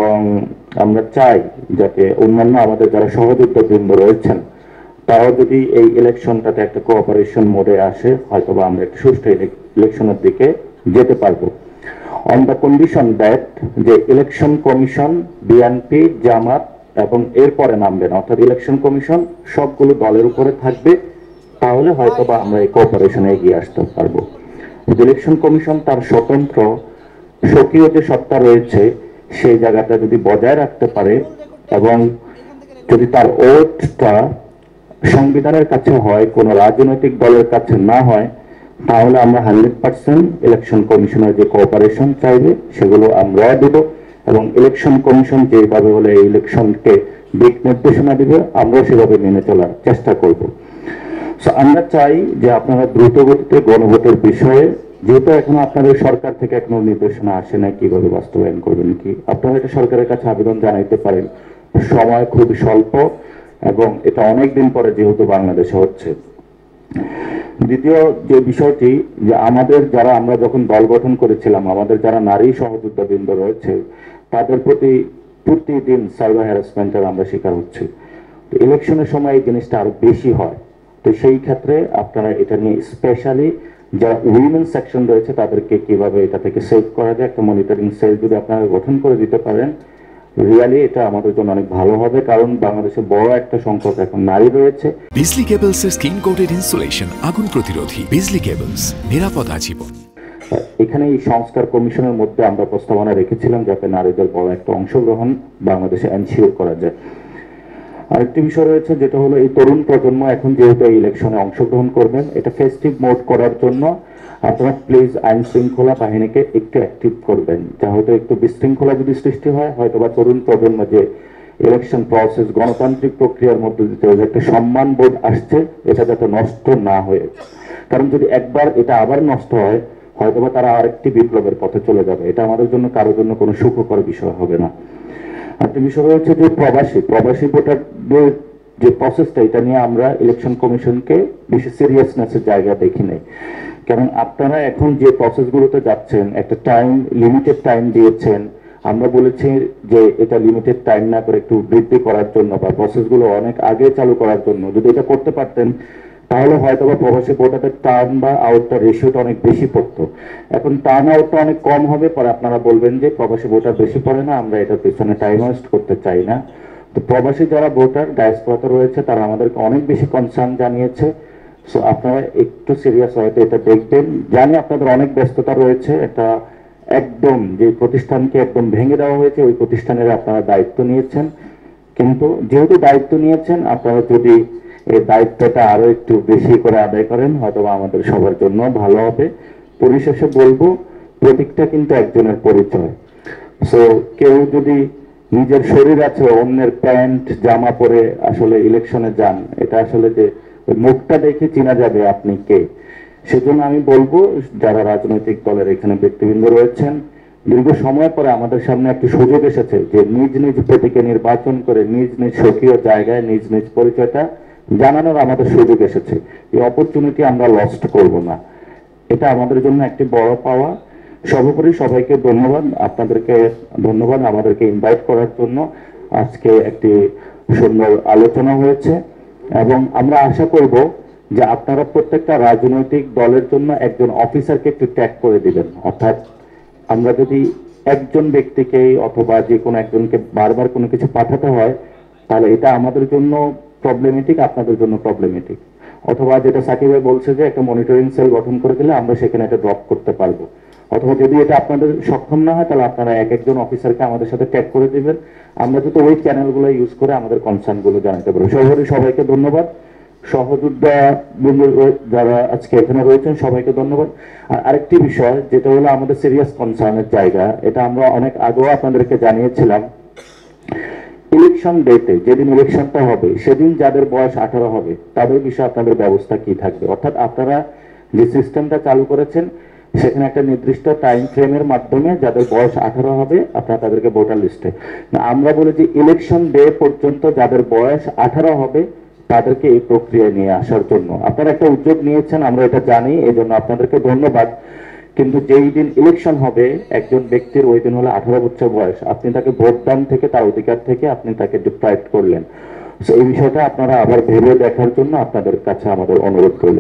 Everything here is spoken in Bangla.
এবং আমরা চাই যাতে অন্যান্য আমাদের যারা সহযোদ্ধা রয়েছেন তারাও যদি এই ইলেকশনটাতে একটা কোঅপারেশন মোডে আসে, হয়তোবা আমরা একটা সুষ্ঠু ইলেকশনের দিকে যেতে পারবো, অন দ্য কন্ডিশন দ্যাট যে ইলেকশন কমিশন, বিএনপি, জামাত এবং এরপরে নামবেন, অর্থাৎ ইলেকশন কমিশন সবগুলো দলের উপরে থাকবে, তাহলে হয়তোবা আমরা এই কোঅপারেশনে এগিয়ে আসতে পারবো। ইলেকশন কমিশন তার স্বতন্ত্র স্বকীয় যে সত্তা রয়েছে সেই জায়গাটা যদি বজায় রাখতে পারে এবং যদি তার ওটটা সংবিধানের কাছে হয়, কোনো রাজনৈতিক দলের কাছে না হয়, তাহলে আমরা 100% ইলেকশন কমিশনের যে কোঅপারেশন চাইবে সেগুলো আমরা দেব এবং ইলেকশন কমিশন যেভাবে হলে এই ইলেকশনকে দিক নির্দেশনা দিবে আমরা সেভাবে মেনে চলার চেষ্টা করব। আমরা চাই যে আপনারা দ্রুত গতিতে গণভোটের বিষয়ে, যেহেতু এখনো আপনাদের সরকার থেকে এখনো নির্দেশনা আসে না কিভাবে বাস্তবায়ন করবেন, কি আপনারা এটা সরকারের কাছে আবেদন জানাইতে পারেন। সময় খুবই স্বল্প এবং এটা অনেক দিন পরে যেহেতু বাংলাদেশে হচ্ছে। দ্বিতীয় যে বিষয়টি, যে আমাদের যারা, আমরা যখন দল গঠন করেছিলাম, আমাদের যারা নারী সহযোদ্ধাবৃন্দ রয়েছে তাদের প্রতি প্রতিদিন সাইবার হ্যারাসমেন্টের আমরা শিকার হচ্ছি। ইলেকশনের সময় এই জিনিসটা আরো বেশি হয়। তো সেই ক্ষেত্রে আপনারা এটা নিয়ে স্পেশালি যারা উইমেন সেকশন রয়েছে তাদেরকে কিভাবে এটা থেকে সেভ করা যায়, একটা মনিটরিং সেল যদি আপনারা গঠন করে দিতে পারেন, রিয়ালি এটা আমাদের জন্য অনেক ভালো হবে, কারণ বাংলাদেশে বড় একটা সংখ্যক এখন নারী রয়েছে। বিজলি কেবলস এর স্কিন কোটেড ইনসুলেশন আগুন প্রতিরোধী। বিজলি কেবলস, নিরাপদ আজীবন। এখানে এই সংস্কার কমিশনের মধ্যে আমরা প্রস্তাবনা রেখেছিলাম যাতে নারীদের বড় একটা অংশগ্রহণ বাংলাদেশে এনশিওর করা যায়। আরেকটি বিষয় রয়েছে যেটা হলো এই তরুণ প্রজন্ম এখন যেহেতু এই ইলেকশনে অংশগ্রহণ করবেন, এটা ফেস্টিভ মোড করার জন্য আপনারা প্লিজ আইন শৃঙ্খলা বাহিনীকে একটু অ্যাক্টিভ করবেন, যা হয়তো একটু বিশৃঙ্খলা যদি সৃষ্টি হয়, হয়তো বা তরুণ প্রজন্ম যে ইলেকশন প্রসেস, গণতান্ত্রিক প্রক্রিয়ার মধ্যে দিতে একটা সম্মান বোধ আসছে, এটা যাতে নষ্ট না হয়ে, কারণ যদি একবার এটা আবার নষ্ট হয় হয়তোবা তারা আরেকটি বিপ্লবের পথে চলে যাবে। এটা আমাদের জন্য কারোর জন্য কোনো সুখকর বিষয় হবে না। একটা বিষয় হচ্ছে যে প্রবাসী ভোটারদের যে প্রসেসটা, এটা নিয়ে আমরা ইলেকশন কমিশনকে বেশি সিরিয়াসনেসের জায়গা দেখি নাই, কারণ আপনারা এখন যে প্রসেসগুলোতে যাচ্ছেন একটা টাইম, লিমিটেড টাইম দিয়েছেন। আমরা বলেছি যে এটা লিমিটেড টাইম না করে একটু বৃদ্ধি করার জন্য বা প্রসেসগুলো অনেক আগে চালু করার জন্য যদি এটা করতে পারতেন তাহলে হয়তো বা প্রবাসী ভোটারদের টার্ন বা আউটটা রেশিওটা অনেক বেশি পড়তো। এখন টার্ন আউটটা অনেক কম হবে, পরে আপনারা বলবেন যে প্রবাসী ভোটার বেশি পড়ে না, আমরা এটার পেছনে টাইম ওয়েস্ট করতে চাই না। তো প্রবাসী যারা ভোটার ডায়াসপোরাতে রয়েছে তারা আমাদেরকে অনেক বেশি কনসার্ন জানিয়েছে। সো আপনারা একটু সিরিয়াস হয়তো এটা দেখবেন। জানি আপনাদের অনেক ব্যস্ততা রয়েছে, এটা একদম যে প্রতিষ্ঠানকে একদম ভেঙে দেওয়া হয়েছে ওই প্রতিষ্ঠানের আপনারা দায়িত্ব নিয়েছেন, কিন্তু যেহেতু দায়িত্ব নিয়েছেন আপনারা যদি এই দায়িত্বটা আরো একটু বেশি করে আদায় করেন হয়তো আমাদের সবার জন্য ভালো হবে। পরিশেষে বলবো, প্রতীকটা কিন্তু একজনের পরিচয়। সো কেউ যদি নিজের শরীর আছে অন্যের প্যান্ট জামা পরে আসলে ইলেকশনে যান, এটা আসলে যে মুখটা দেখে চেনা যাবে আপনি কে। সেজন্য আমি বলবো যারা রাজনৈতিক দলের এখানে ব্যক্তিবৃন্দ রয়েছেন, দীর্ঘ সময় পরে আমাদের সামনে একটি সুযোগ এসেছে যে নিজ নিজ প্রতীকে নির্বাচন করে নিজ নিজ স্বকীয় জায়গায় নিজ নিজ পরিচয়টা জানানোর আমাদের সুযোগ এসেছে। এই অপরচুনিটি আমরা লস্ট করব না, এটা আমাদের জন্য একটি বড় পাওয়া। সর্বোপরি সবাইকে ধন্যবাদ, আপনাদেরকে ধন্যবাদ আমাদেরকে ইনভাইট করার জন্য। আজকে একটি সুন্দর আলোচনা হয়েছে এবং আমরা আশা করব যে আপনারা প্রত্যেকটা রাজনৈতিক দলের জন্য একজন অফিসারকে একটু ট্যাগ করে দিবেন, অর্থাৎ আমরা যদি একজন ব্যক্তিকে অথবা যে কোনো একজনকে বারবার কোনো কিছু পাঠাতে হয় তাহলে এটা আমাদের জন্য প্রবলেমেটিক, আপনাদের জন্য প্রবলেমেটিক। অথবা যেটা সাকিব ভাই বলছে যে একটা মনিটরিং সেল গঠন করে দিলে আমরা সেখানে এটা ড্রপ করতে পারবো, অথবা যদি এটা আপনাদের সক্ষম না হয় তাহলে আপনারা এক একজন অফিসারকে আমাদের সাথে ট্যাগ করে দিবেন, আমরা যদি ওই চ্যানেলগুলো ইউজ করে আমাদের কনসার্ন গুলো জানাতে পারবো। সবাইকে ধন্যবাদ, সহযোদ্ধা যারা আজকে এখানে রয়েছেন সবাইকে ধন্যবাদ। আর আরেকটি বিষয় যেটা হলো আমাদের সিরিয়াস কনসার্নের জায়গা, এটা আমরা অনেক আগেও আপনাদেরকে জানিয়েছিলাম, ইলেকশন ডেতে যেদিন ইলেকশনটা হবে সেদিন যাদের বয়স 18 হবে তাদের বিষয়ে আপনাদের ব্যবস্থা কি থাকবে, অর্থাৎ আপনারা যে সিস্টেমটা চালু করেছেন সেখানে একটা নির্দিষ্ট টাইম ফ্রেমের মাধ্যমে যাদের বয়স 18 হবে আপনারা তাদেরকে ভোটার লিস্টে, আমরা বলেছি ইলেকশন ডে পর্যন্ত যাদের বয়স 18 হবে তাদেরকে এই প্রক্রিয়ায় নিয়ে আসার জন্য আপনারা একটা উদ্যোগ নিয়েছেন, আমরা এটা জানি, এই জন্য আপনাদেরকে ধন্যবাদ। কিন্তু যেই দিন ইলেকশন হবে একজন ব্যক্তির ওই দিন হলো 18 বছর বয়স, আপনি তাকে ভোটদান থেকে তার অধিকার থেকে আপনি তাকে ডিপ্রাইভ করলেন। এই বিষয়টা আপনারা আবার ভেবে দেখার জন্য আপনাদের কাছে আমাদের অনুরোধ রইল।